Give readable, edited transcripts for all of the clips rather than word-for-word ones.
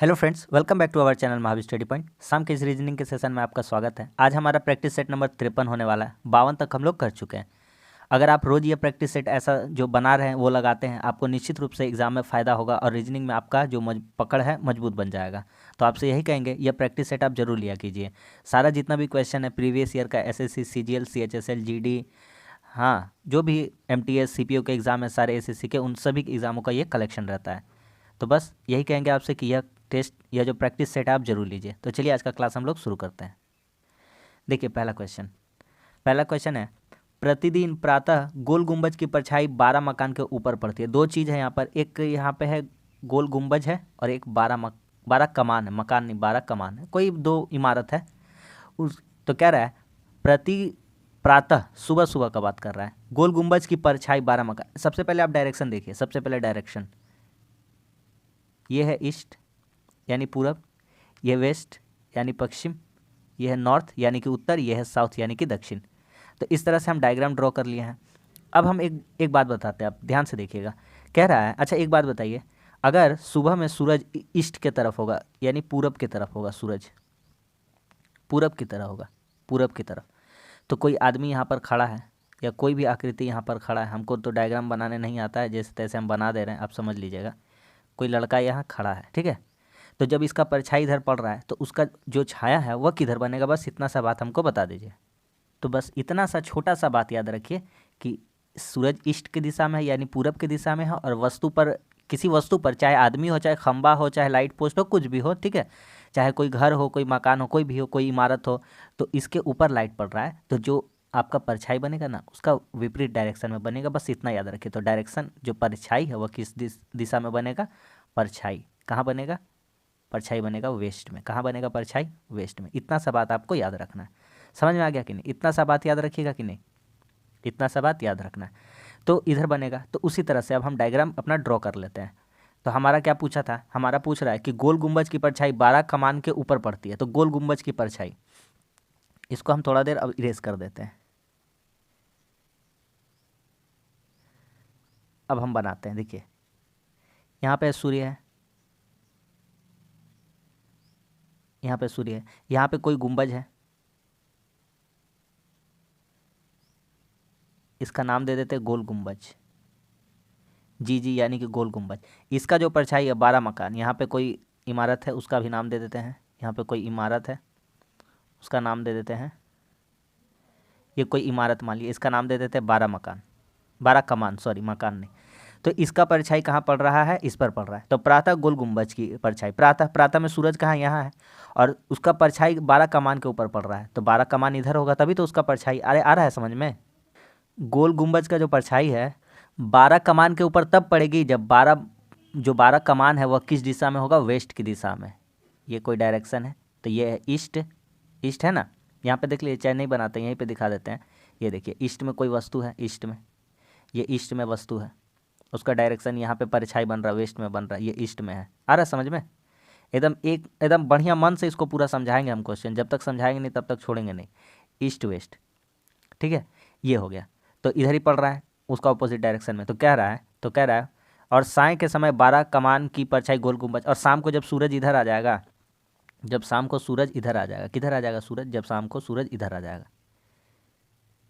Hello friends, welcome back to our channel Mahavir study point. शाम के इस रीजनिंग के सेशन में आपका स्वागत है। आज हमारा प्रैक्टिस सेट नंबर 53 होने वाला है। 52 तक हम लोग कर चुके हैं। अगर आप रोज़ ये प्रैक्टिस सेट ऐसा जो बना रहे हैं वो लगाते हैं, आपको निश्चित रूप से एग्जाम में फ़ायदा होगा और रीजनिंग में आपका जो पकड़ है मजबूत बन जाएगा। तो आपसे यही कहेंगे, यह प्रैक्टिस सेट आप जरूर लिया कीजिए। सारा जितना भी क्वेश्चन है प्रीवियस ईयर का, एसएससी, सीजीएल, सीएचएसएल, जीडी, हाँ, जो भी एमटीएस, सीपीओ के एग्ज़ाम है, सारे एसएससी के, उन सभी एग्ज़ामों का ये कलेक्शन रहता है। तो बस यही कहेंगे आपसे कि यह टेस्ट या जो प्रैक्टिस सेट है आप जरूर लीजिए। तो चलिए आज का क्लास हम लोग शुरू करते हैं। देखिए पहला क्वेश्चन है, प्रतिदिन प्रातः गोल गुंबज की परछाई 12 मकान के ऊपर पड़ती है। दो चीज़ है यहाँ पर, एक यहाँ पे है गोल गुंबज है और एक 12 कमान है। मकान नहीं, 12 कमान है, कोई दो इमारत है उस। तो कह रहा है प्रति प्रातः, सुबह सुबह का बात कर रहा है, गोल गुंबज की परछाई 12 मकान। सबसे पहले आप डायरेक्शन देखिए। सबसे पहले डायरेक्शन, ये है ईस्ट यानी पूरब, यह वेस्ट यानी पश्चिम, यह है नॉर्थ यानी कि उत्तर, यह है साउथ यानी कि दक्षिण। तो इस तरह से हम डायग्राम ड्रॉ कर लिए हैं। अब हम एक बात बताते हैं, आप ध्यान से देखिएगा। कह रहा है, अच्छा एक बात बताइए, अगर सुबह में सूरज ईस्ट की तरफ होगा यानी पूरब की तरफ होगा, सूरज पूरब की तरफ होगा, पूरब की तरफ, तो कोई आदमी यहाँ पर खड़ा है या कोई भी आकृति यहाँ पर खड़ा है। हमको तो डायग्राम बनाने नहीं आता है, जैसे तैसे हम बना दे रहे हैं, आप समझ लीजिएगा। कोई लड़का यहाँ खड़ा है, ठीक है। तो जब इसका परछाई इधर पड़ रहा है तो उसका जो छाया है वह किधर बनेगा, बस इतना सा बात हमको बता दीजिए। तो बस इतना सा छोटा सा बात याद रखिए कि सूरज ईस्ट की दिशा में है यानी पूरब की दिशा में है, और वस्तु पर, किसी वस्तु पर, चाहे आदमी हो, चाहे खंबा हो, चाहे लाइट पोस्ट हो, कुछ भी हो, ठीक है, चाहे कोई घर हो, कोई मकान हो, कोई भी हो, कोई इमारत हो, तो इसके ऊपर लाइट पड़ रहा है तो जो आपका परछाई बनेगा ना, उसका विपरीत डायरेक्शन में बनेगा। बस इतना याद रखिए। तो डायरेक्शन, जो परछाई है वह किस दिशा में बनेगा, परछाई कहाँ बनेगा, परछाई बनेगा वेस्ट में। कहाँ बनेगा परछाई, वेस्ट में। इतना सा बात आपको याद रखना है। समझ में आ गया कि नहीं? इतना सा बात याद रखिएगा कि नहीं? इतना सा बात याद रखना है। तो इधर बनेगा। तो उसी तरह से अब हम डायग्राम अपना ड्रॉ कर लेते हैं। तो हमारा क्या पूछा था, हमारा पूछ रहा है कि गोल गुंबज की परछाई 12 कमान के ऊपर पड़ती है। तो गोल गुंबज की परछाई, इसको हम थोड़ा देर अब इरेज कर देते हैं। अब हम बनाते हैं। देखिए यहाँ पे सूर्य है, यहाँ पे सूर्य है, यहाँ पे कोई गुंबज है, इसका नाम दे देते हैं गोल गुंबज, जी जी यानी कि गोल गुंबज। इसका जो परछाई है 12 मकान, यहाँ पे कोई इमारत है उसका भी नाम दे देते हैं, यहाँ पे कोई इमारत है उसका नाम दे देते हैं, ये कोई इमारत मान लीजिए, इसका नाम दे देते हैं 12 मकान, 12 कमान, सॉरी मकान नहीं। तो इसका परछाई कहाँ पड़ रहा है, इस पर पड़ रहा है। तो प्रातः गोल गुंबज की परछाई, प्रातः, प्रातः में सूरज कहाँ, यहाँ है, और उसका परछाई 12 कमान के ऊपर पड़ रहा है। तो 12 कमान इधर होगा तभी तो उसका परछाई, अरे आ रहा है समझ में। गोल गुंबज का जो परछाई है 12 कमान के ऊपर तब पड़ेगी जब 12 कमान है वह किस दिशा में होगा, वेस्ट की दिशा में। ये कोई डायरेक्शन है, तो ये है ईस्ट, ईस्ट है ना। यहाँ पे देख लीजिए, चाहे नहीं बनाते यहीं पे दिखा देते हैं। ये देखिए ईस्ट में कोई वस्तु है, ईस्ट में, ये ईस्ट में वस्तु है, उसका डायरेक्शन यहाँ पे परछाई बन रहा है, वेस्ट में बन रहा है, ये ईस्ट में है। आ रहा है समझ में? एकदम बढ़िया मन से इसको पूरा समझाएंगे हम क्वेश्चन, जब तक समझाएंगे नहीं तब तक छोड़ेंगे नहीं। ईस्ट वेस्ट, ठीक है, ये हो गया। तो इधर ही पड़ रहा है उसका ऑपोजिट डायरेक्शन में। तो कह रहा है और साय के समय 12 कमान की परछाई गोल गुंबज, और शाम को जब सूरज इधर आ जाएगा, जब शाम को सूरज इधर आ जाएगा, किधर आ जाएगा सूरज, जब शाम को सूरज इधर आ जाएगा,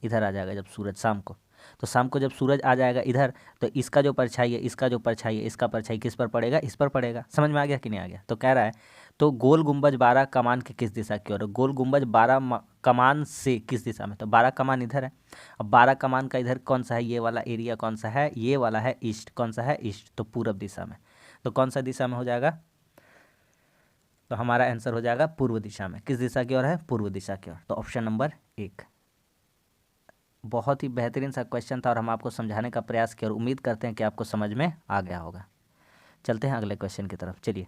इधर आ जाएगा जब सूरज शाम को, तो शाम को जब सूरज आ जाएगा इधर, तो इसका जो परछाई है, इसका जो परछाई है, इसका परछाई किस पर पड़ेगा, इस पर पड़ेगा। समझ में आ गया कि नहीं आ गया? तो कह रहा है तो गोल गुंबज 12 कमान के किस दिशा की ओर, गोल गुंबज 12 कमान से किस दिशा में, तो 12 कमान इधर है। अब 12 कमान का इधर कौन सा है, ये वाला एरिया कौन सा है, ये वाला है ईस्ट। कौन सा है, ईस्ट, तो पूरब दिशा में। तो कौन सा दिशा में हो जाएगा, तो हमारा आंसर हो जाएगा पूर्व दिशा में। किस दिशा की ओर है, पूर्व दिशा की ओर। तो ऑप्शन नंबर 1। बहुत ही बेहतरीन सा क्वेश्चन था और हम आपको समझाने का प्रयास किया और उम्मीद करते हैं कि आपको समझ में आ गया होगा। चलते हैं अगले क्वेश्चन की तरफ। चलिए,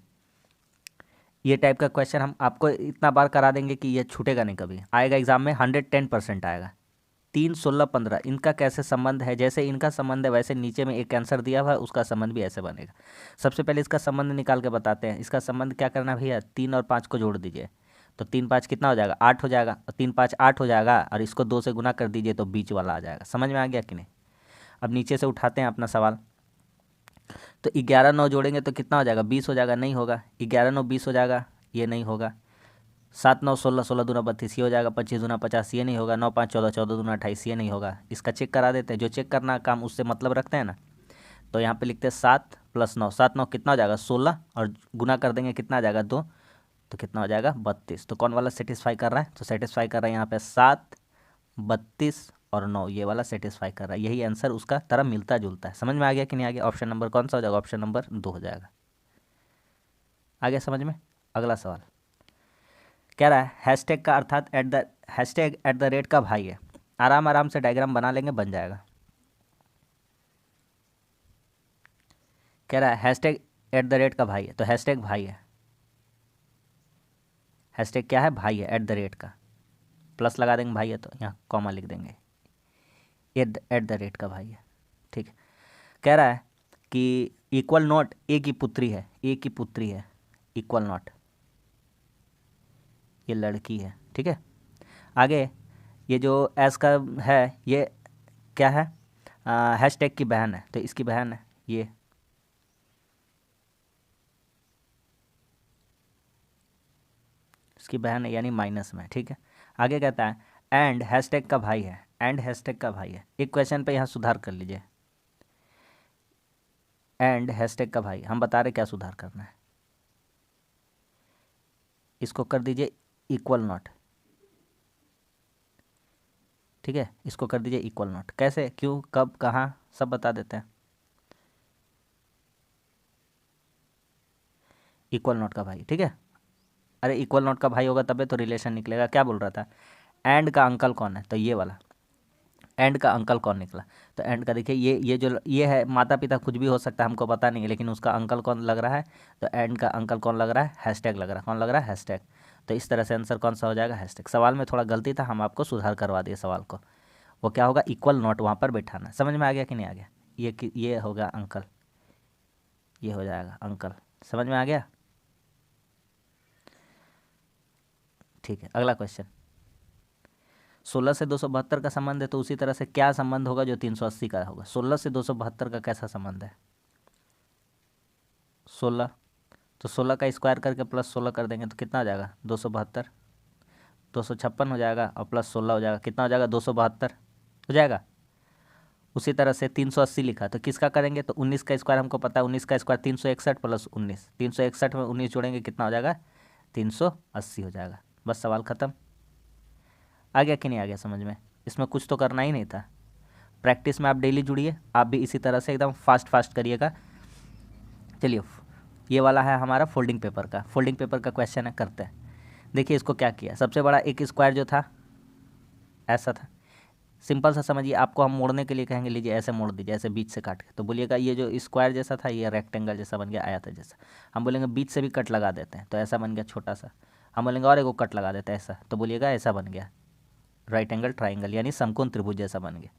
ये टाइप का क्वेश्चन हम आपको इतना बार करा देंगे कि ये छूटेगा नहीं, कभी आएगा एग्जाम में 110% आएगा। 3, 16, 15 इनका कैसे संबंध है, जैसे इनका संबंध है वैसे नीचे में एक आंसर दिया हुआ है, उसका संबंध भी ऐसे बनेगा। सबसे पहले इसका संबंध निकाल के बताते हैं। इसका संबंध क्या करना है भैया, 3 और 5 को जोड़ दीजिए, तो 3 5 कितना हो जाएगा, 8 हो जाएगा, और 3 5 8 हो जाएगा, और इसको 2 से गुना कर दीजिए तो बीच वाला आ जाएगा। समझ में आ गया कि नहीं? अब नीचे से उठाते हैं अपना सवाल। तो 11 9 जोड़ेंगे तो कितना हो जाएगा, 20 हो जाएगा, नहीं होगा। 11 9 20 हो जाएगा, ये नहीं होगा। 7 9 16, 16 दूना 32, ये हो जाएगा। 25 दूना 50, ये नहीं होगा। 9 5 14, 14 दूना 28, ये नहीं होगा। इसका चेक करा देते हैं, जो चेक करना काम उससे मतलब रखते हैं ना। तो यहाँ पे लिखते हैं 7 + 9, 7 9 कितना हो जाएगा, 16, और गुना कर देंगे कितना आ जाएगा, 2, तो कितना हो जाएगा, 32। तो कौन वाला सेटिस्फाई कर रहा है, तो सेटिस्फाई कर रहा है यहाँ पे 7, 32 और 9, ये वाला सेटिस्फाई कर रहा है। यही आंसर उसका तरह मिलता जुलता है। समझ में आ गया कि नहीं आ गया? ऑप्शन नंबर कौन सा हो जाएगा, ऑप्शन नंबर 2 हो जाएगा। आ गया समझ में? अगला सवाल कह रहा है हैशटैग का अर्थात हैशटैग एट द रेट का भाई है। आराम आराम से डायग्राम बना लेंगे, बन जाएगा। कह रहा है हैशटैग एट द रेट का भाई है, तो हैशटैग भाई है। हैशटैग क्या है, भाई है, एट द रेट का प्लस लगा देंगे, भाई है तो यहाँ कॉमा लिख देंगे, एट द रेट का भाई है। ठीक है। कह रहा है कि इक्वल नॉट ए की पुत्री है, ए की पुत्री है, इक्वल नॉट, ये लड़की है। ठीक है। आगे ये जो एस का है, ये क्या है, हैशटैग की बहन है, तो इसकी बहन है, ये इसकी बहन है, यानी माइनस में। ठीक है। आगे कहता है एंड हैशटैग का भाई है, एंड हैशटैग का भाई है। एक क्वेश्चन पे यहाँ सुधार कर लीजिए, एंड हैशटैग का भाई, हम बता रहे क्या सुधार करना है। इसको कर दीजिए इक्वल नॉट। ठीक है, इसको कर दीजिए इक्वल नॉट। कैसे, क्यों, कब, कहाँ, सब बता देते हैं। इक्वल नॉट का भाई, ठीक है। अरे इक्वल नॉट का भाई होगा तबे तो रिलेशन निकलेगा। क्या बोल रहा था, एंड का अंकल कौन है, तो ये वाला एंड का अंकल कौन निकला। तो एंड का देखिए, ये जो ये है, माता पिता कुछ भी हो सकता है, हमको पता नहीं है, लेकिन उसका अंकल कौन लग रहा है, तो एंड का अंकल कौन लग रहा है, हैशटैग लग रहा है। कौन लग रहा है, हैशटैग। तो इस तरह से आंसर कौन सा हो जाएगा, हैशटैग। सवाल में थोड़ा गलती था, हम आपको सुधार करवा दिए सवाल को। वो क्या होगा, इक्वल नॉट वहाँ पर बैठाना। समझ में आ गया कि नहीं आ गया? ये होगा अंकल, ये हो जाएगा अंकल। समझ में आ गया? ठीक है। अगला क्वेश्चन, 16 से 272 का संबंध है, तो उसी तरह से क्या संबंध होगा जो 380 का होगा। 16 से 272 का कैसा संबंध है, 16, तो 16 का स्क्वायर करके प्लस 16 कर देंगे तो कितना हो जाएगा, 272, 256 हो जाएगा, और प्लस 16 हो जाएगा, कितना हो जाएगा, 272 हो जाएगा। उसी तरह से 380 लिखा, तो किसका करेंगे, तो 19 का स्क्वायर हमको पता है, 19 का स्क्वायर 361 प्लस 19, 361 में 19 जोड़ेंगे कितना हो जाएगा, 380 हो जाएगा। बस सवाल ख़त्म। आ गया कि नहीं आ गया समझ में? इसमें कुछ तो करना ही नहीं था। प्रैक्टिस में आप डेली जुड़िए, आप भी इसी तरह से एकदम फास्ट फास्ट करिएगा। चलिए, ये वाला है हमारा फोल्डिंग पेपर का, फोल्डिंग पेपर का क्वेश्चन है, करते हैं। देखिए इसको क्या किया, सबसे बड़ा एक स्क्वायर जो था ऐसा था, सिंपल सा समझिए। आपको हम मोड़ने के लिए कहेंगे, लीजिए ऐसे मोड़ दीजिए, ऐसे बीच से काट के, तो बोलिएगा ये जो स्क्वायर जैसा था ये रेक्टेंगल जैसा बन गया, आयत जैसा। हम बोलेंगे बीच से भी कट लगा देते हैं, तो ऐसा बन गया छोटा सा। हम बोलेंगे और एक कट लगा देते हैं ऐसा, तो बोलिएगा ऐसा बन गया राइट एंगल ट्राइंगल, यानी समकोण त्रिभुज जैसा बन गया।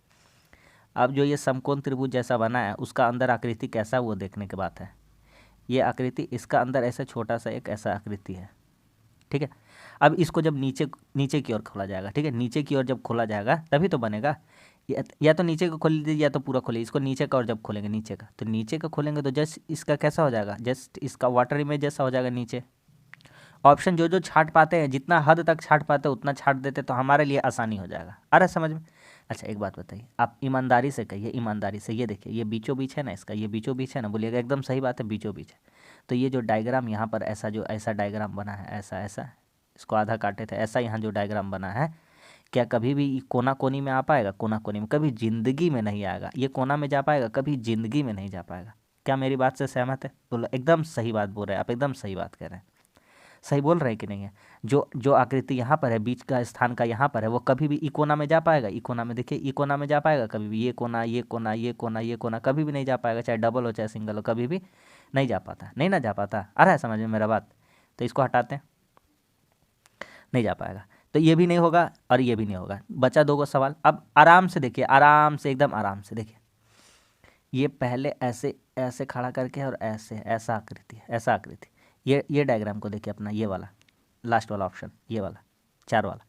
अब जो ये समकोण त्रिभुज जैसा बना है, उसका अंदर आकृति कैसा, वो देखने की बात है। ये आकृति, इसका अंदर ऐसे छोटा सा एक ऐसा आकृति है। ठीक है। अब इसको जब नीचे नीचे की ओर खोला जाएगा, ठीक है, नीचे की ओर जब खोला जाएगा तभी तो बनेगा। या तो नीचे का खोल लीजिए या तो पूरा खोलिए। इसको नीचे का, और जब खोलेंगे नीचे का, तो नीचे का खोलेंगे तो जस्ट इसका कैसा हो जाएगा, जस्ट इसका वाटर इमेज जैसा हो जाएगा नीचे। ऑप्शन जो जो छाट पाते हैं, जितना हद तक छाट पाते हैं उतना छाट देते, तो हमारे लिए आसानी हो जाएगा। अरे समझ में? अच्छा एक बात बताइए, आप ईमानदारी से कहिए, ईमानदारी से। ये देखिए, ये बीचों बीच है ना इसका, ये बीचों बीच है ना, बोलिएगा एकदम सही बात है, बीचों बीच है। तो ये जो डायग्राम यहाँ पर ऐसा, जो ऐसा डायग्राम बना है, ऐसा ऐसा, इसको आधा काटे थे, ऐसा यहाँ जो डायग्राम बना है, क्या कभी भी कोना कोनी में आ पाएगा, कोना कोनी में कभी जिंदगी में नहीं आएगा। ये कोना में जा पाएगा, कभी जिंदगी में नहीं जा पाएगा। क्या मेरी बात से सहमत है? बोलो, एकदम सही बात बोल रहे हैं आप, एकदम सही बात कह रहे हैं। सही बोल रहे हैं कि नहीं है? जो जो आकृति यहाँ पर है, बीच का स्थान का यहाँ पर है, वो कभी भी इकोना में जा पाएगा, इकोना में, देखिए इकोना में जा पाएगा कभी भी? ये कोना, ये कोना, ये कोना, ये कोना, कभी भी नहीं जा पाएगा, चाहे डबल हो चाहे सिंगल हो, कभी भी नहीं जा पाता, नहीं ना जा पाता। आ रहा है समझ में मेरा बात? तो इसको हटाते हैं, नहीं जा पाएगा। तो ये भी नहीं होगा और ये भी नहीं होगा, बचा दो सवाल। अब आराम से देखिए, आराम से, एकदम आराम से देखिए। ये पहले ऐसे ऐसे खड़ा करके, और ऐसे, ऐसा आकृति है, ऐसा आकृति। ये डायग्राम को देखिए अपना, ये वाला लास्ट वाला ऑप्शन, ये वाला 4 वाला,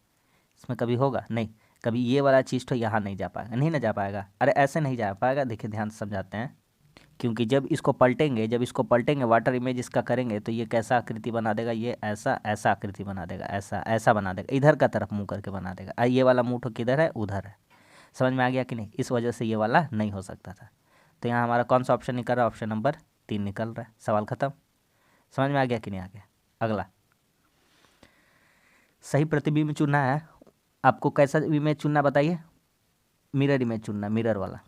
इसमें कभी होगा नहीं। कभी ये वाला चीज़ तो यहाँ नहीं जा पाएगा, नहीं ना जा पाएगा। अरे ऐसे नहीं जा पाएगा, देखिए ध्यान से समझाते हैं। क्योंकि जब इसको पलटेंगे वाटर इमेज इसका करेंगे तो ये कैसा आकृति बना देगा, ये ऐसा ऐसा आकृति बना देगा, ऐसा ऐसा बना देगा, इधर का तरफ मुंह करके बना देगा। ये वाला मुंह तो किधर है, उधर है। समझ में आ गया कि नहीं? इस वजह से ये वाला नहीं हो सकता था। तो यहाँ हमारा कौन सा ऑप्शन निकल रहा है, ऑप्शन नंबर 3 निकल रहा है। सवाल खत्म। समझ में आ गया कि नहीं आ गया? अगला, सही प्रतिबिंब चुनना है आपको। कैसा इमेज चुनना बताइए? मिरर इमेज चुनना, मिरर वाला।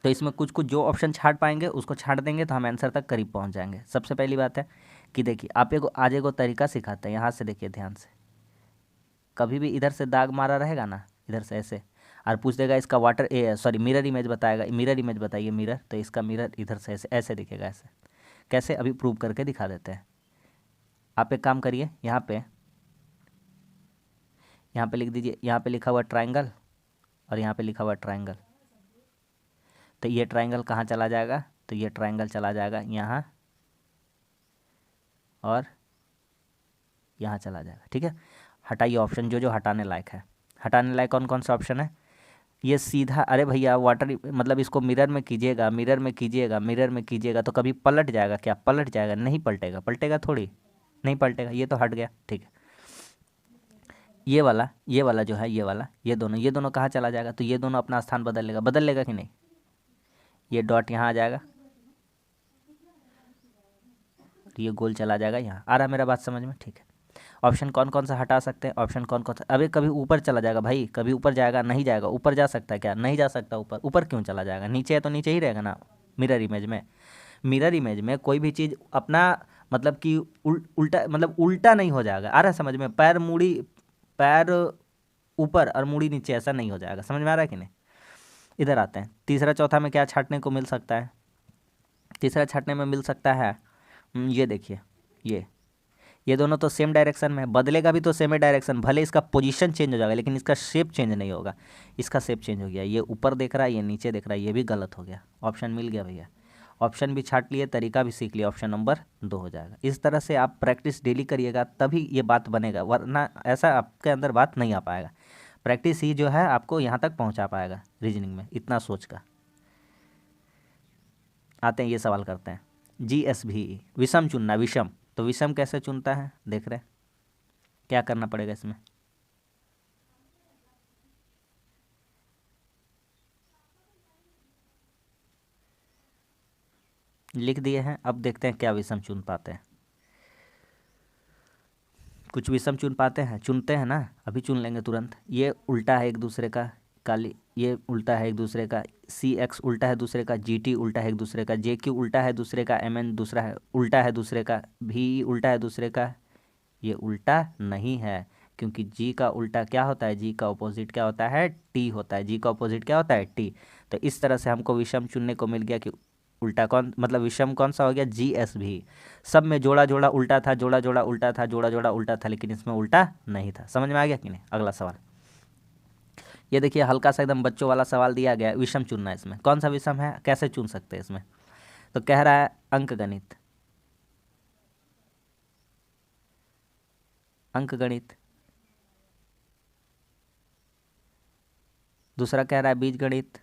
तो इसमें कुछ कुछ जो ऑप्शन छाट पाएंगे उसको छाट देंगे तो हम आंसर तक करीब पहुंच जाएंगे। सबसे पहली बात है कि देखिए, आप एक आज एक तरीका सिखाते हैं, यहाँ से देखिए ध्यान से। कभी भी इधर से दाग मारा रहेगा ना, इधर से ऐसे, और पूछ देगा इसका मिरर इमेज बताएगा, मिरर इमेज बताइए मिरर, तो इसका मिरर इधर से ऐसे ऐसे दिखेगा, ऐसे। कैसे, अभी प्रूव करके दिखा देते हैं। आप एक काम करिए, यहाँ पे लिख दीजिए, यहाँ पे लिखा हुआ ट्राइंगल और यहाँ पे लिखा हुआ ट्राइंगल। तो ये ट्राइंगल कहाँ चला जाएगा, तो ये ट्राइंगल चला जाएगा यहाँ और यहाँ चला जाएगा। ठीक है, हटाइए ऑप्शन जो जो हटाने लायक है। हटाने लायक कौन कौन सा ऑप्शन है? ये सीधा, अरे भैया वाटर मतलब इसको मिरर में कीजिएगा, मिरर में कीजिएगा, मिरर में कीजिएगा तो कभी पलट जाएगा क्या? पलट जाएगा? नहीं पलटेगा। पलटेगा थोड़ी, नहीं पलटेगा। ये तो हट गया। ठीक है, ये वाला जो है, ये दोनों कहाँ चला जाएगा? तो ये दोनों अपना स्थान बदल लेगा कि नहीं? ये डॉट यहाँ आ जाएगा, ये गोल चला जाएगा यहाँ। आ रहा है मेरा बात समझ में? ठीक है। ऑप्शन कौन कौन सा हटा सकते हैं? ऑप्शन कौन कौन सा? अबे कभी ऊपर चला जाएगा भाई, कभी ऊपर जाएगा, नहीं जाएगा। ऊपर जा सकता है क्या? नहीं जा सकता ऊपर। ऊपर क्यों चला जाएगा? नीचे है तो नीचे ही रहेगा ना। मिरर इमेज में कोई भी चीज़ अपना मतलब कि उल्टा, मतलब उल्टा नहीं हो जाएगा। आ रहा है समझ में? पैर ऊपर और मुड़ी नीचे, ऐसा नहीं हो जाएगा। समझ में आ रहा है कि नहीं? इधर आते हैं, तीसरा चौथा में क्या छाटने को मिल सकता है? तीसरा छाटने में मिल सकता है, ये देखिए, ये दोनों तो सेम डायरेक्शन में है, बदलेगा भी तो सेम डायरेक्शन, भले इसका पोजीशन चेंज हो जाएगा लेकिन इसका शेप चेंज नहीं होगा। इसका शेप चेंज हो गया, ये ऊपर देख रहा है, ये नीचे देख रहा है, ये भी गलत हो गया। ऑप्शन मिल गया भैया, ऑप्शन भी छाट लिए, तरीका भी सीख लिया, ऑप्शन नंबर 2 हो जाएगा। इस तरह से आप प्रैक्टिस डेली करिएगा तभी ये बात बनेगा, वरना ऐसा आपके अंदर बात नहीं आ पाएगा। प्रैक्टिस ही जो है आपको यहाँ तक पहुँचा पाएगा रीजनिंग में, इतना सोच का। आते हैं, ये सवाल करते हैं। GSV, विषम चुनना, विषम। तो विषम कैसे चुनता है देख रहे हैं? क्या करना पड़ेगा इसमें? लिख दिए हैं, अब देखते हैं क्या विषम चुन पाते हैं। कुछ विषम चुन पाते हैं, चुनते हैं ना, अभी चुन लेंगे तुरंत। ये उल्टा है एक दूसरे का, काली ये उल्टा है एक दूसरे का, CX उल्टा है दूसरे का, GT उल्टा है एक दूसरे का, JQ उल्टा है दूसरे का, MN दूसरा है उल्टा है दूसरे का, VE उल्टा है दूसरे का। ये उल्टा नहीं है, क्योंकि G का उल्टा क्या होता है? G का ऑपोजिट क्या होता है? T होता है। G का ऑपोजिट क्या होता है? T। तो इस तरह से हमको विषम चुनने को मिल गया कि उल्टा कौन, मतलब विषम कौन सा हो गया? GSV। सब में जोड़ा जोड़ा उल्टा था, जोड़ा जोड़ा उल्टा था, जोड़ा जोड़ा उल्टा था, लेकिन इसमें उल्टा नहीं था। समझ में आ गया कि नहीं? अगला सवाल, ये देखिए, हल्का सा एकदम बच्चों वाला सवाल दिया गया है, विषम चुनना है। इसमें कौन सा विषम है, कैसे चुन सकते हैं इसमें? तो कह रहा है अंकगणित, अंकगणित। दूसरा कह रहा है बीजगणित।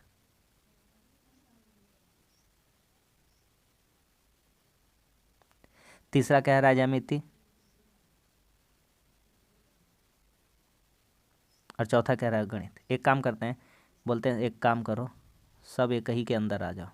तीसरा कह रहा है ज्यामिति। और चौथा कह रहा है गणित। एक काम करते हैं, बोलते हैं एक काम करो, सब एक ही के अंदर आ जाओ।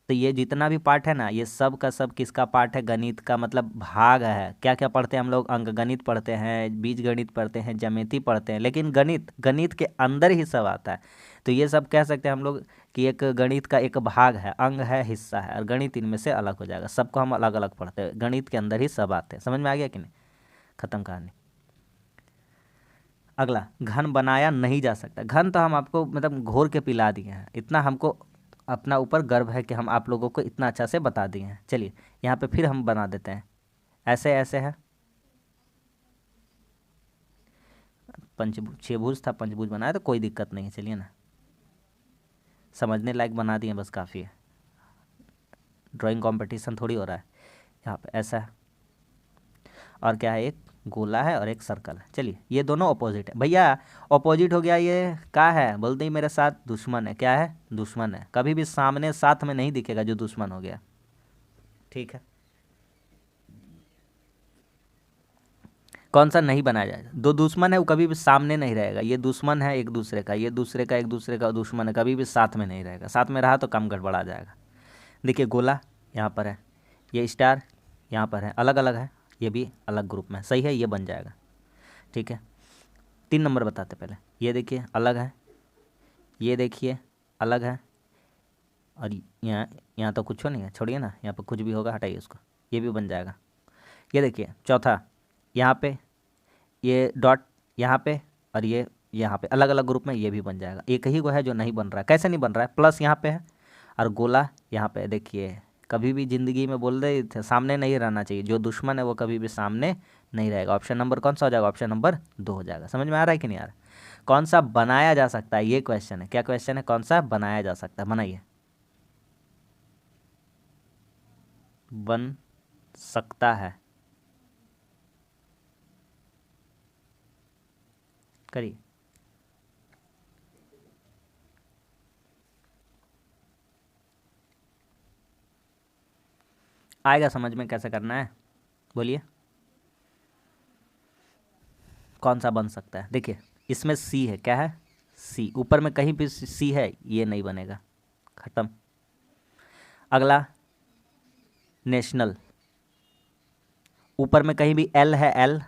तो ये जितना भी पार्ट है ना, ये सब का सब किसका पार्ट है? गणित का, मतलब भाग है। क्या क्या पढ़ते हैं हम लोग? अंकगणित पढ़ते हैं, बीजगणित पढ़ते हैं, ज्यामिति पढ़ते हैं, लेकिन गणित के अंदर ही सब आता है। तो ये सब कह सकते हैं हम लोग कि एक गणित का एक भाग है, अंग है, हिस्सा है, और गणित इनमें से अलग हो जाएगा। सबको हम अलग अलग पढ़ते हैं, गणित के अंदर ही सब आते हैं। समझ में आ गया कि नहीं? खत्म कहानी। अगला, घन बनाया नहीं जा सकता। घन तो हम आपको मतलब घोर के पिला दिए हैं, इतना हमको अपना ऊपर गर्व है कि हम आप लोगों को इतना अच्छा से बता दिए हैं। चलिए यहाँ पे फिर हम बना देते हैं, ऐसे ऐसे है, पंचभुज, छभुज था, पंचभुज बनाया तो कोई दिक्कत नहीं है। चलिए ना, समझने लायक बना दिए, बस काफ़ी है। ड्राइंग कंपटीशन थोड़ी हो रहा है यहाँ पे। ऐसा है, और क्या है, एक गोला है और एक सर्कल है। चलिए ये दोनों अपोजिट है भैया, अपोजिट हो गया, ये क्या है बोलते ही मेरे साथ, दुश्मन है। क्या है? दुश्मन है। कभी भी सामने साथ में नहीं दिखेगा जो दुश्मन हो गया, ठीक है। कौन सा नहीं बनाया जाएगा? दो दुश्मन है वो कभी भी सामने नहीं रहेगा, ये दुश्मन है एक दूसरे का, ये दूसरे का एक दूसरे का दुश्मन है, कभी भी साथ में नहीं रहेगा। साथ में रहा तो काम गड़बड़ा जाएगा। देखिए गोला यहाँ पर है, ये स्टार यहाँ पर है, अलग अलग है, ये भी अलग ग्रुप में है। सही है, ये बन जाएगा, ठीक है। 3 नंबर बताते पहले। ये देखिए अलग है, ये देखिए अलग है, और यहाँ यहाँ तो कुछ नहीं है, छोड़िए ना, यहाँ पर कुछ भी होगा हटाइए उसको, ये भी बन जाएगा। ये देखिए चौथा, यहाँ पे ये डॉट यहाँ पे, और ये यहाँ पे अलग अलग ग्रुप में, ये भी बन जाएगा। एक ही को है जो नहीं बन रहा है। कैसे नहीं बन रहा है? प्लस यहाँ पे है और गोला यहाँ पे है। देखिए कभी भी ज़िंदगी में बोल रहे थे सामने नहीं रहना चाहिए, जो दुश्मन है वो कभी भी सामने नहीं रहेगा। ऑप्शन नंबर कौन सा हो जाएगा? ऑप्शन नंबर 2 हो जाएगा। समझ में आ रहा है कि नहीं आ रहा है? कौन सा बनाया जा सकता है, ये क्वेश्चन है। क्या क्वेश्चन है? कौन सा बनाया जा सकता है? बनाइए। बन सकता है, करिए। आएगा समझ में कैसे करना है? बोलिए कौन सा बन सकता है। देखिए इसमें सी है, क्या है? सी। ऊपर में कहीं भी सी है, ये नहीं बनेगा, खत्म। अगला नेशनल, ऊपर में कहीं भी एल है, एल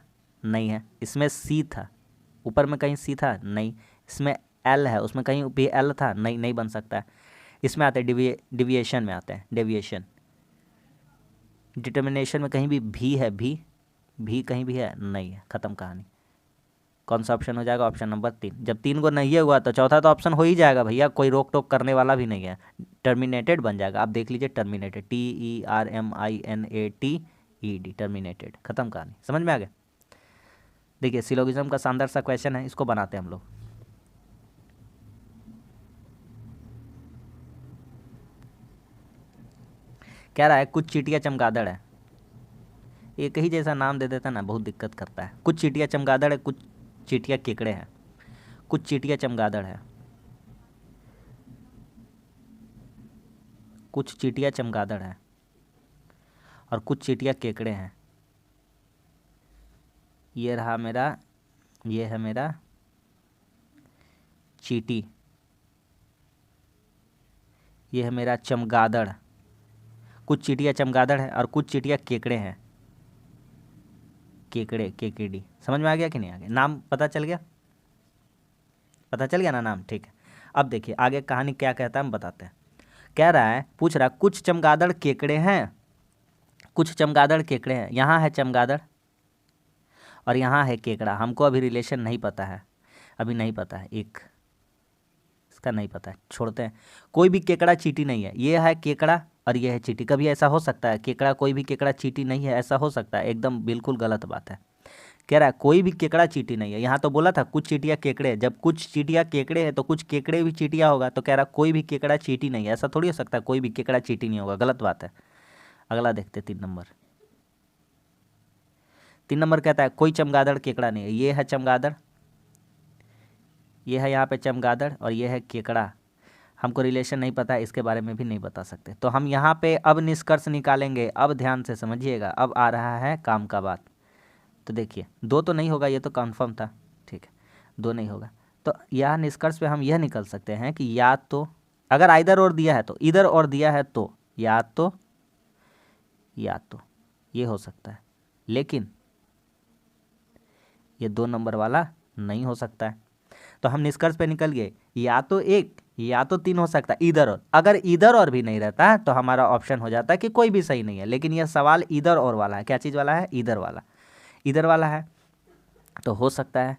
नहीं है। इसमें सी था, ऊपर में कहीं सी था, नहीं। इसमें एल है, उसमें कहीं भी एल था, नहीं, नहीं बन सकता है। इसमें आते हैं डिविएशन में आते हैं, डेविएशन। डिटर्मिनेशन में कहीं भी भी है, भी कहीं भी है, नहीं है, ख़त्म कहानी। कौन सा ऑप्शन हो जाएगा? Option number 3। जब 3 को नहीं हुआ तो चौथा तो ऑप्शन हो ही जाएगा भैया, कोई रोक टोक करने वाला भी नहीं है। टर्मिनेटेड बन जाएगा। आप देख लीजिए, टर्मिनेटेड, TERMINATED, टर्मिनेटेड, खत्म कहानी। समझ में आ गया? देखिए सिलोगिज्म का शानदार सा क्वेश्चन है, इसको बनाते हैं हम लोग। कह रहा है कुछ चींटियाँ चमगादड़ है। एक ही जैसा नाम दे देता ना, बहुत दिक्कत करता है। कुछ चींटियाँ चमगादड़ है, कुछ चींटियाँ केकड़े हैं। कुछ चींटियाँ चमगादड़ है, कुछ चींटियाँ चमगादड़ है, और कुछ चींटियाँ केकड़े हैं। ये रहा मेरा, ये है मेरा चींटी, ये है मेरा चमगादड़। कुछ चींटियाँ चमगादड़ है और कुछ चींटियाँ केकड़े हैं। केकड़े, केकेडी। समझ में आ गया कि नहीं आ गया? नाम पता चल गया? पता चल गया ना नाम, ठीक है। अब देखिए आगे कहानी क्या कहता है हम बताते हैं। कह रहा है, पूछ रहा, कुछ चमगादड़ केकड़े हैं, कुछ चमगादड़ केकड़े हैं। यहाँ है चमगादड़ और यहाँ है केकड़ा। हमको अभी रिलेशन नहीं पता है, अभी नहीं पता है, एक इसका नहीं पता है, छोड़ते हैं। कोई भी केकड़ा चींटी नहीं है। ये है केकड़ा और ये है चींटी। कभी ऐसा हो सकता है केकड़ा, कोई भी केकड़ा चींटी नहीं है, ऐसा हो सकता है? एकदम बिल्कुल गलत बात है। कह रहा है कोई भी केकड़ा चींटी नहीं है। यहाँ तो बोला था कुछ चींटियाँ केकड़े, जब कुछ चींटियाँ केकड़े हैं तो कुछ केकड़े भी चींटियाँ होगा। तो कह रहा कोई भी केकड़ा चींटी नहीं है, ऐसा थोड़ी हो सकता है कोई भी केकड़ा चींटी नहीं होगा, गलत बात है। अगला देखते 3 नंबर। 3 नंबर कहता है कोई चमगादड़ केकड़ा नहीं है। ये है चमगादड़, ये है यहाँ पे चमगादड़ और ये है केकड़ा। हमको रिलेशन नहीं पता है, इसके बारे में भी नहीं बता सकते। तो हम यहाँ पे अब निष्कर्ष निकालेंगे। अब ध्यान से समझिएगा, अब आ रहा है काम का बात। तो देखिए 2 तो नहीं होगा, ये तो कन्फर्म था, ठीक है, 2 नहीं होगा। तो यह निष्कर्ष पे हम यह निकल सकते हैं कि या तो, अगर आइदर और दिया है तो, इधर और दिया है तो, या तो ये हो सकता है, लेकिन ये 2 नंबर वाला नहीं हो सकता है। तो हम निष्कर्ष पे निकल गए, या तो 1 या तो 3 हो सकता है, इधर और। अगर इधर और भी नहीं रहता है तो हमारा ऑप्शन हो जाता है कि कोई भी सही नहीं है। लेकिन यह सवाल इधर और वाला है। क्या चीज़ वाला है? इधर वाला, इधर वाला है। तो हो सकता है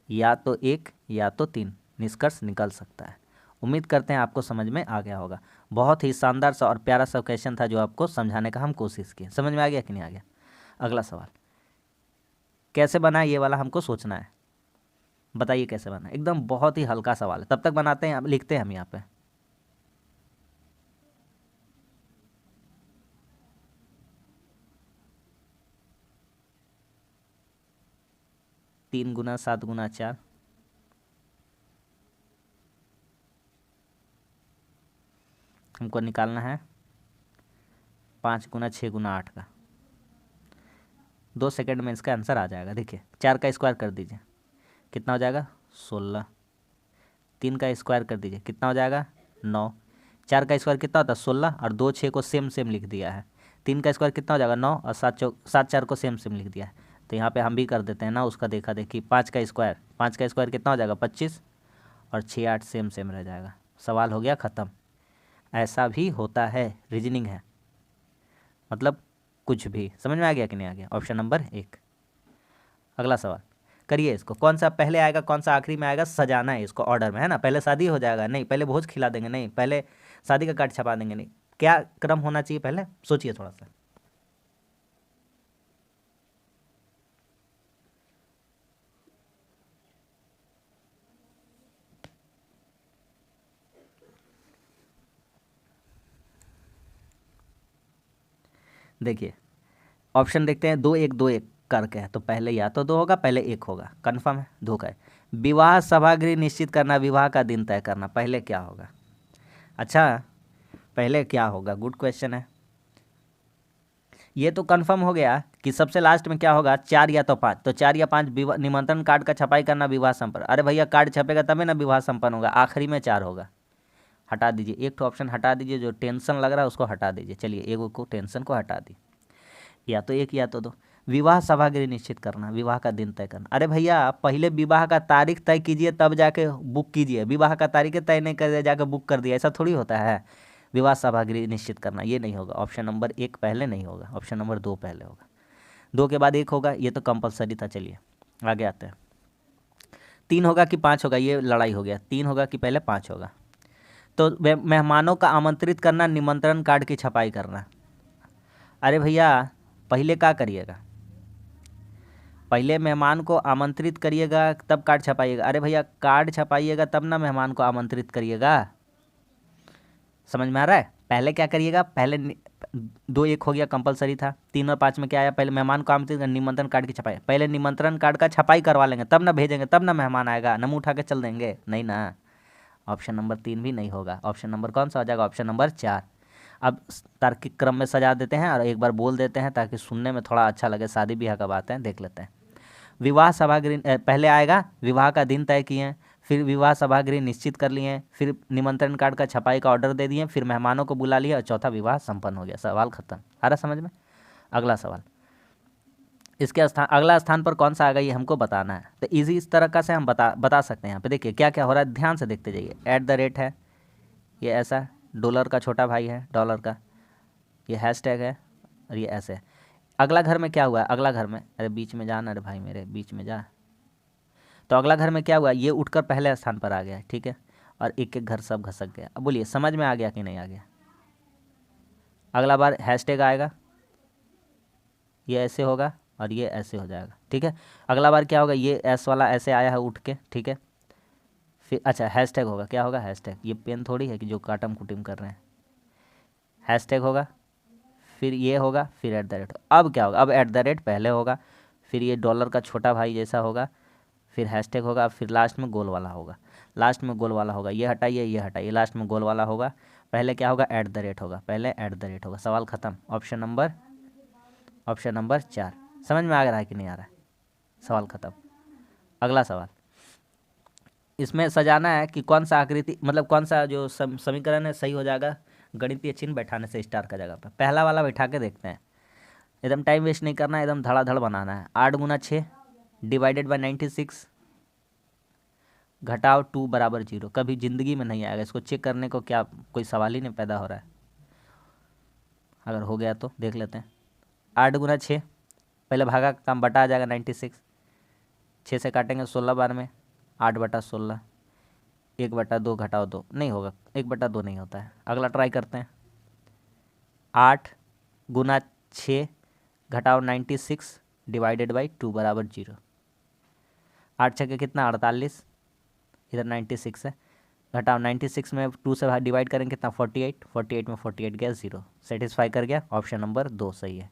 या तो 1 या तो 3 निष्कर्ष निकल सकता है। उम्मीद करते हैं आपको समझ में आ गया होगा। बहुत ही शानदार सा और प्यारा सा क्वेश्चन था जो आपको समझाने का हम कोशिश किए। समझ में आ गया कि नहीं आ गया? अगला सवाल कैसे बना है, ये वाला हमको सोचना है। बताइए कैसे बना? एकदम बहुत ही हल्का सवाल है। तब तक बनाते हैं, लिखते हैं हम यहाँ पे। 3 × 7 × 4, हमको निकालना है 5 × 6 × 8 का। 2 सेकंड में इसका आंसर आ जाएगा। देखिए 4 का स्क्वायर कर दीजिए, कितना हो जाएगा 16। 3 का स्क्वायर कर दीजिए, कितना हो जाएगा 9। 4 का स्क्वायर कितना होता है 16, और 2 6 को सेम सेम लिख दिया है। 3 का स्क्वायर कितना हो जाएगा 9, और 7 4 को सेम सेम लिख दिया है। तो यहाँ पे हम भी कर देते हैं ना उसका देखा देखी। 5 का स्क्वायर कितना हो जाएगा 25, और 6 8 सेम सेम रह जाएगा। सवाल हो गया ख़त्म। ऐसा भी होता है, रीजनिंग है, मतलब कुछ भी। समझ में आ गया कि नहीं आ गया? Option number 1। अगला सवाल करिए। इसको कौन सा पहले आएगा कौन सा आखिरी में आएगा, सजाना है इसको ऑर्डर में, है ना। पहले शादी हो जाएगा, नहीं पहले भोज खिला देंगे, नहीं पहले शादी का कार्ड छपा देंगे, नहीं। क्या क्रम होना चाहिए पहले, सोचिए थोड़ा सा। देखिए ऑप्शन देखते हैं, 2 1 2 1 करके है, तो पहले या तो 2 होगा, पहले 1 होगा, कन्फर्म है। 2 का है। विवाह सभागृह निश्चित करना, विवाह का दिन तय करना, पहले क्या होगा? अच्छा पहले क्या होगा, गुड क्वेश्चन है। ये तो कंफर्म हो गया कि सबसे लास्ट में क्या होगा, 4 या तो 5। तो 4 या 5 विवाह निमंत्रण कार्ड का छपाई करना, विवाह संपन्न। अरे भैया कार्ड छपेगा तभी ना विवाह संपन्न होगा, आखिरी में 4 होगा। हटा दीजिए, एक तो ऑप्शन हटा दीजिए, जो टेंशन लग रहा है उसको हटा दीजिए। चलिए एगो को टेंशन को हटा दी, या तो 1 या तो 2। विवाह सभागृह निश्चित करना, विवाह का दिन तय करना। अरे भैया पहले विवाह का तारीख तय कीजिए तब जाके बुक कीजिए, विवाह का तारीख तय नहीं कर जाके बुक कर दिया, ऐसा थोड़ी होता है। विवाह सभागृह निश्चित करना ये नहीं होगा। ऑप्शन नंबर 1 पहले नहीं होगा, ऑप्शन नंबर 2 पहले होगा। 2 के बाद 1 होगा, ये तो कंपलसरी था। चलिए आगे आते हैं। 3 होगा कि 5 होगा, ये लड़ाई हो गया। 3 होगा कि पहले 5 होगा। तो मेहमानों का आमंत्रित करना, निमंत्रण कार्ड की छपाई करना। अरे भैया पहले क्या करिएगा, पहले मेहमान को आमंत्रित करिएगा तब कार्ड छपाइएगा। अरे भैया कार्ड छपाइएगा तब ना मेहमान को आमंत्रित करिएगा। समझ में आ रहा है? पहले क्या करिएगा, पहले 2 1 हो गया, कंपलसरी था। 3 और 5 में क्या आया, पहले मेहमान को आमंत्रित निमंत्रण कार्ड की छपाई। पहले निमंत्रण कार्ड का छपाई करवा लेंगे तब ना भेजेंगे, तब ना मेहमान आएगा, नम उठा के चल देंगे, नहीं ना। ऑप्शन नंबर 3 भी नहीं होगा। ऑप्शन नंबर कौन सा हो जाएगा, ऑप्शन नंबर 4। अब तार्किक क्रम में सजा देते हैं और एक बार बोल देते हैं ताकि सुनने में थोड़ा अच्छा लगे, शादी ब्याह का बात है, देख लेते हैं। विवाह सभागृह पहले आएगा, विवाह का दिन तय किए, फिर विवाह सभागृह निश्चित कर लिए, फिर निमंत्रण कार्ड का छपाई का ऑर्डर दे दिए, फिर मेहमानों को बुला लिया, और चौथा विवाह संपन्न हो गया। सवाल खत्म। आ रहा समझ में? अगला सवाल, इसके स्थान अगला स्थान पर कौन सा आएगा ये हमको बताना है। तो इजी इस तरह का से हम बता सकते हैं। यहाँ पे देखिए क्या क्या हो रहा है, ध्यान से देखते जाइए। @ है, ये ऐसा डॉलर का छोटा भाई है, डॉलर का ये हैशटैग है, और ये ऐसे है। अगला घर में क्या हुआ है, अगला घर में, अरे बीच में जाना, अरे भाई मेरे बीच में जा। तो अगला घर में क्या हुआ, ये उठकर पहले स्थान पर आ गया, ठीक है, और एक एक घर सब घसक गया। अब बोलिए समझ में आ गया कि नहीं आ गया? अगला बार हैशटैग आएगा, ये ऐसे होगा और ये ऐसे हो जाएगा, ठीक है। अगला बार क्या होगा, ये एस वाला ऐसे आया है उठ के, ठीक है। फिर अच्छा हैशटैग होगा, क्या होगा हैशटैग, ये पेन थोड़ी है कि जो काटम कुटिम कर रहे हैं। हैशटैग होगा, फिर ये होगा, फिर @ अब क्या होगा, अब @ पहले होगा, फिर ये डॉलर का छोटा भाई जैसा होगा, फिर हैशटैग होगा, फिर लास्ट में गोल वाला होगा। लास्ट में गोल वाला होगा, ये हटाइए, लास्ट में गोल वाला होगा। पहले क्या होगा, @ होगा, पहले @ होगा। सवाल ख़त्म। Option number 4। समझ में आ रहा है कि नहीं आ रहा है? सवाल ख़त्म। अगला सवाल, इसमें सजाना है कि कौन सा आकृति, मतलब कौन सा जो समीकरण है सही हो जाएगा गणितीय चिन्ह बैठाने से स्टार का जगह पर। पहला वाला बैठा के देखते हैं, एकदम टाइम वेस्ट नहीं करना है, एकदम धड़ाधड़ बनाना है। 8 × 6 / 96 घटाओ 2 = 0। कभी ज़िंदगी में नहीं आएगा, इसको चेक करने को क्या कोई सवाल ही नहीं पैदा हो रहा है। अगर हो गया तो देख लेते हैं। 8 × 6 पहले भागा का काम, बटा आ जाएगा 96, 6 से काटेंगे 16 बार में, 8/16, 1/2 घटाओ 2, नहीं होगा, 1/2 नहीं होता है। अगला ट्राई करते हैं। 8 × 6 घटाओ 96 / 2 = 0। 8 छक्के कितना 48, इधर 96 है, घटाओ 96 में 2 से डिवाइड करेंगे कितना 48, 48 में 48 गया 0। सेटिस्फाई कर गया, ऑप्शन नंबर 2 सही है।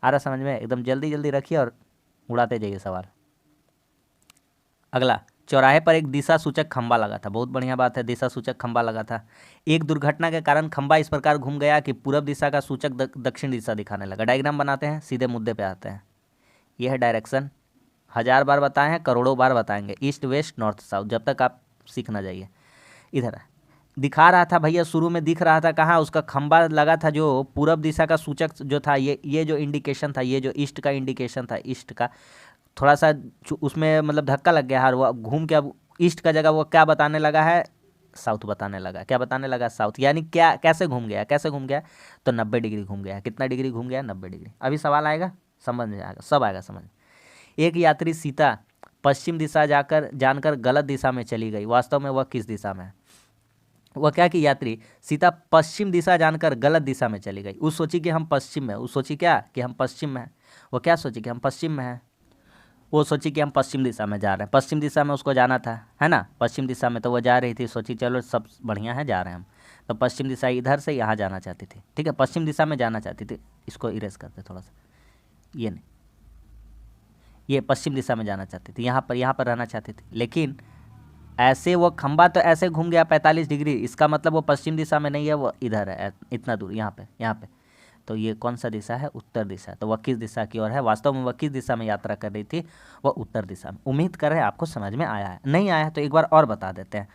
आ रहा समझ में? एकदम जल्दी जल्दी रखिए और उड़ाते जाइए सवाल। अगला, चौराहे पर एक दिशा सूचक खंबा लगा था। बहुत बढ़िया बात है, दिशा सूचक खंबा लगा था। एक दुर्घटना के कारण खंबा इस प्रकार घूम गया कि पूरब दिशा का सूचक दक्षिण दिशा दिखाने लगा। डायग्राम बनाते हैं, सीधे मुद्दे पे आते हैं। यह है डायरेक्शन, 1000 बार बताए हैं, करोड़ों बार बताएंगे, ईस्ट वेस्ट नॉर्थ साउथ, जब तक आप सीख ना जाइए। इधर दिखा रहा था भैया, शुरू में दिख रहा था कहाँ, उसका खंबा लगा था जो पूरब दिशा का सूचक जो था, ये जो इंडिकेशन था, ये जो ईस्ट का इंडिकेशन था, ईस्ट का थोड़ा सा उसमें मतलब धक्का लग गया है, और वो घूम के अब ईस्ट का जगह वो क्या बताने लगा है, साउथ बताने लगा। क्या बताने लगा, साउथ। यानी क्या, कैसे घूम गया, कैसे घूम गया, तो 90 डिग्री घूम गया। कितना डिग्री घूम गया, 90 डिग्री। अभी सवाल आएगा, समझ में आएगा, सब आएगा समझ। एक यात्री सीता पश्चिम दिशा जानकर गलत दिशा में चली गई। वास्तव में वह किस दिशा में है। वह क्या कि यात्री सीता पश्चिम दिशा जानकर गलत दिशा में चली गई। वो सोची कि हम पश्चिम में, वो सोची क्या कि हम पश्चिम में हैं। वो क्या सोची कि हम पश्चिम में हैं, वो सोची कि हम पश्चिम दिशा में जा रहे हैं। पश्चिम दिशा में उसको जाना था, है ना, पश्चिम दिशा में तो वो जा रही थी। सोची चलो सब बढ़िया है, जा रहे हैं हम। तो पश्चिम दिशा इधर से यहाँ जाना चाहती थी, ठीक है, पश्चिम दिशा में जाना चाहती थी। इसको इरेज करते थोड़ा सा, ये नहीं, ये पश्चिम दिशा में जाना चाहती थी, यहाँ पर रहना चाहती थी। लेकिन ऐसे वो खंबा तो ऐसे घूम गया 45 डिग्री, इसका मतलब वो पश्चिम दिशा में नहीं है, वो इधर है, इतना दूर, यहाँ पे। तो ये कौन सा दिशा है, उत्तर दिशा। तो वह किस दिशा की ओर है, वास्तव में वह किस दिशा में यात्रा कर रही थी, वह उत्तर दिशा में। उम्मीद कर रहे हैं आपको समझ में आया है। नहीं आया है तो एक बार और बता देते हैं।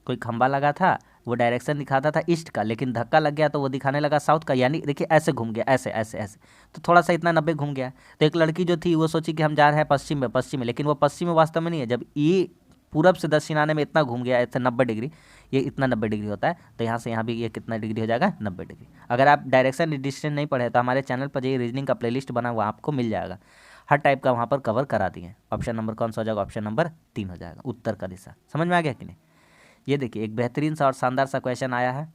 कोई खंबा लगा था, वो डायरेक्शन दिखाता था ईस्ट का, लेकिन धक्का लग गया तो वो दिखाने लगा साउथ का। यानी देखिए ऐसे घूम गया, ऐसे ऐसे ऐसे, तो थोड़ा सा इतना 90 घूम गया। तो एक लड़की जो थी वो सोची कि हम जा रहे हैं पश्चिम में, लेकिन वो पश्चिम में वास्तव में नहीं है। जब ये पूरब से दक्षिण आने में इतना घूम गया, ऐसे 90 डिग्री, ये इतना 90 डिग्री होता है, तो यहाँ से यहाँ भी ये कितना डिग्री हो जाएगा, 90 डिग्री। अगर आप डायरेक्शन डिस्टेंस नहीं पढ़े तो हमारे चैनल पर जाइए, रीजनिंग का प्लेलिस्ट बना हुआ आपको मिल जाएगा, हर टाइप का वहाँ पर कवर करा दिए। ऑप्शन नंबर कौन सा हो जाएगा, ऑप्शन नंबर 3 हो जाएगा, उत्तर का दिशा। समझ में आ गया कि नहीं। ये देखिए एक बेहतरीन सा और शानदार सा क्वेश्चन आया है,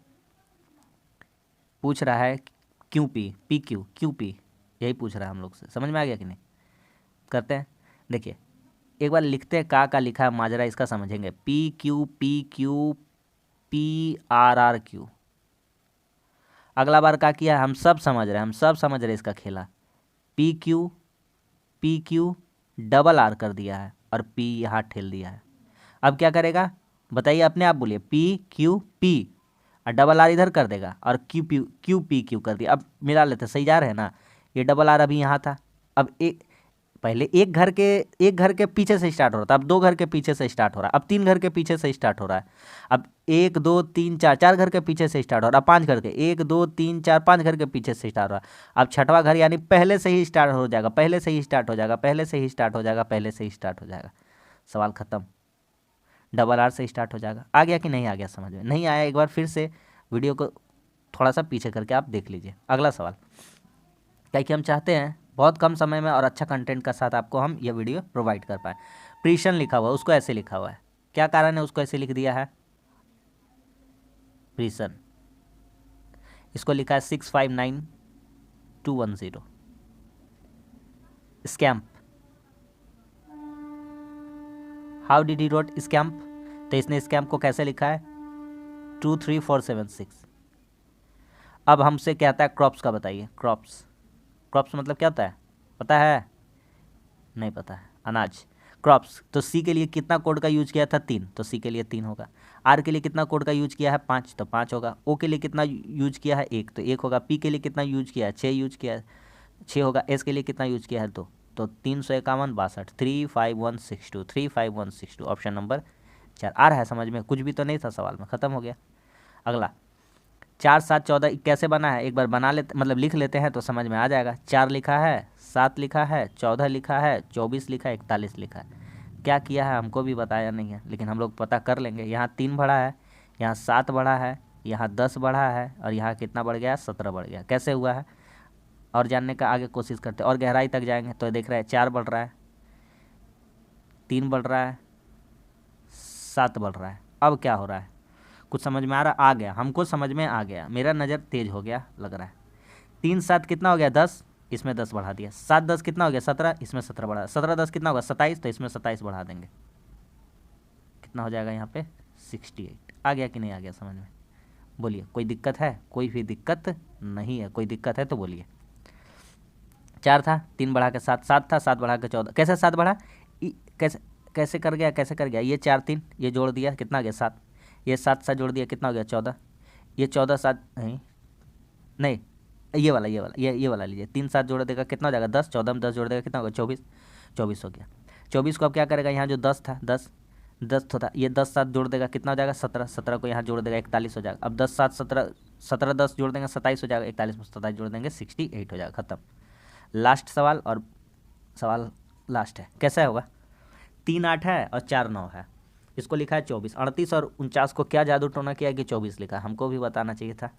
पूछ रहा है क्यों पी क्यों पी, यही पूछ रहा है हम लोग से। समझ में आ गया कि नहीं, करते हैं। देखिए एक बार लिखते हैं, का लिखा है माजरा, इसका समझेंगे। PQ PRRQ। अगला बार क्या किया, हम सब समझ रहे हैं इसका खेला। PQ डबल R कर दिया है और P यहाँ ठेल दिया है। अब क्या करेगा बताइए, अपने आप बोलिए, PQ और डबल R इधर कर देगा, और QP कर दिया। अब मिला लेते, सही जा रहे हैं ना। ये डबल R अभी यहाँ था, अब पहले एक घर के पीछे से स्टार्ट हो रहा था, अब 2 घर के पीछे से स्टार्ट हो रहा है, अब 3 घर के पीछे से स्टार्ट हो रहा है, अब 1 2 3 4 घर के पीछे से स्टार्ट हो रहा है, 5 घर के 1 2 3 4 5 घर के पीछे से स्टार्ट हो रहा है। अब छठवां घर यानी पहले से ही स्टार्ट हो जाएगा, पहले से ही स्टार्ट हो जाएगा। सवाल खत्म, डबल R से स्टार्ट हो जाएगा। आ गया कि नहीं आ गया समझ में। नहीं आया, एक बार फिर से वीडियो को थोड़ा सा पीछे करके आप देख लीजिए। अगला सवाल, क्या कि हम चाहते हैं बहुत कम समय में और अच्छा कंटेंट का साथ आपको हम ये वीडियो प्रोवाइड कर पाए। प्रीशन लिखा हुआ है, उसको ऐसे लिखा हुआ है, क्या कारण है उसको ऐसे लिख दिया है, प्रीशन। इसको लिखा है 659210। Scamp, how did he wrote scamp, तो इसने स्कैम्प को कैसे लिखा है, 23476। अब हमसे कहता है क्रॉप्स का बताइए। क्रॉप्स मतलब क्या होता है, पता है, नहीं पता है, अनाज। क्रॉप्स, तो सी के लिए कितना कोड का यूज किया था, 3, तो सी के लिए 3 होगा। आर के लिए कितना कोड का यूज किया है, 5, तो 5 होगा। ओ के लिए कितना यूज किया है, 1, तो 1 होगा। पी के लिए कितना यूज किया है, 6 यूज किया है, 6 होगा। एस के लिए कितना यूज किया है, 2, तो 351 62, 35162 ऑप्शन नंबर 4। आ रहा है समझ में, कुछ भी तो नहीं था सवाल में, ख़त्म हो गया। अगला 4 7 14 कैसे बना है, एक बार बना लेते, मतलब लिख लेते हैं तो समझ में आ जाएगा। 4 लिखा है, 7 लिखा है, 14 लिखा है, 24 लिखा है, 41 लिखा है। क्या किया है हमको भी बताया नहीं है, लेकिन हम लोग पता कर लेंगे। यहाँ 3 बढ़ा है, यहाँ 7 बढ़ा है, यहाँ 10 बढ़ा है, और यहाँ कितना बढ़ गया, 17 बढ़ गया। कैसे हुआ है और जानने का आगे कोशिश करते और गहराई तक जाएंगे। तो देख रहे हैं 4 बढ़ रहा है, 3 बढ़ रहा है, 7 बढ़ रहा है। अब क्या हो रहा है, कुछ समझ में आ रहा, आ गया, हमको समझ में आ गया, मेरा नज़र तेज हो गया लग रहा है। 3 7 कितना हो गया, 10, इसमें 10 बढ़ा दिया। 7 10 कितना हो गया, 17, इसमें 17 बढ़ा। 17 10 कितना होगा, 27, तो इसमें 27 बढ़ा देंगे। कितना हो जाएगा यहाँ पे, 68। आ गया कि नहीं आ गया समझ में, बोलिए। कोई दिक्कत है, कोई भी दिक्कत नहीं है, कोई दिक्कत है तो बोलिए। 4 था, 3 बढ़ा के 7, 7 था, 7 बढ़ा के 14। कैसे 7 बढ़ा, कैसे कैसे कर गया, कैसे कर गया, ये 4 3 ये जोड़ दिया कितना हो गया 7, ये 7 7 जोड़ दिया कितना हो गया 14, ये 14 7 नहीं नहीं, ये वाला लीजिए, 3 7 जोड़ देगा कितना हो जाएगा 10, 14 में 10 जोड़ देगा कितना होगा 24, 24 हो गया। 24 को अब क्या करेगा, यहाँ जो 10 था 10 तो था, ये 10 7 जोड़ देगा कितना हो जाएगा 17, 17 को यहाँ जोड़ देगा 41 हो जाएगा। अब 10 7 17, 17 10 जोड़ देंगे 27 हो जाएगा, 41 में 27 जोड़ देंगे 68 हो जाएगा, खत्म। लास्ट सवाल, और सवाल लास्ट है, कैसा होगा, 3 8 है और 4 9 है, इसको लिखा है 24, 38 और 49 को क्या जादू टोना किया कि 24 लिखा, हमको भी बताना चाहिए था।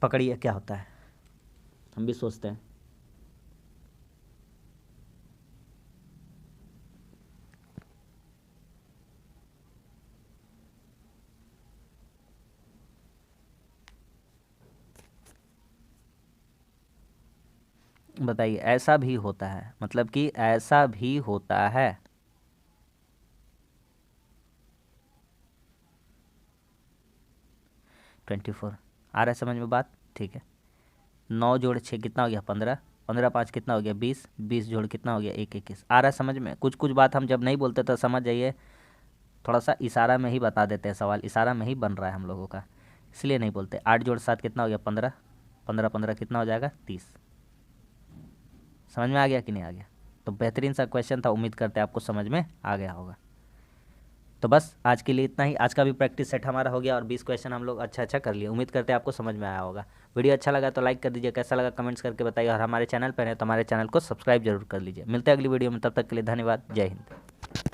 पकड़िए क्या होता है, हम भी सोचते हैं। बताइए, ऐसा भी होता है, मतलब कि ऐसा भी होता है। ट्वेंटी फोर आ रहा है समझ में बात, ठीक है। 9 जोड़ 6 कितना हो गया 15, 15 5 कितना हो गया 20, 20 जोड़ कितना हो गया 1 21, आ रहा है समझ में। कुछ कुछ बात हम जब नहीं बोलते तो समझ जाइए, थोड़ा सा इशारा में ही बता देते हैं, सवाल इशारा में ही बन रहा है हम लोगों का, इसलिए नहीं बोलते। 8 जोड़ 7 कितना हो गया 15, 15 15 कितना हो जाएगा 30। समझ में आ गया कि नहीं आ गया? तो बेहतरीन सा क्वेश्चन था, उम्मीद करते हैं आपको समझ में आ गया होगा। तो बस आज के लिए इतना ही, आज का भी प्रैक्टिस सेट हमारा हो गया और 20 क्वेश्चन हम लोग अच्छा कर लिए। उम्मीद करते हैं आपको समझ में आया होगा। वीडियो अच्छा लगा तो लाइक कर दीजिए, कैसा लगा कमेंट्स करके बताइए, और हमारे चैनल पर है तो हमारे चैनल को सब्सक्राइब जरूर कर लीजिए। मिलते हैं अगली वीडियो में, तब तक के लिए धन्यवाद, जय हिंद।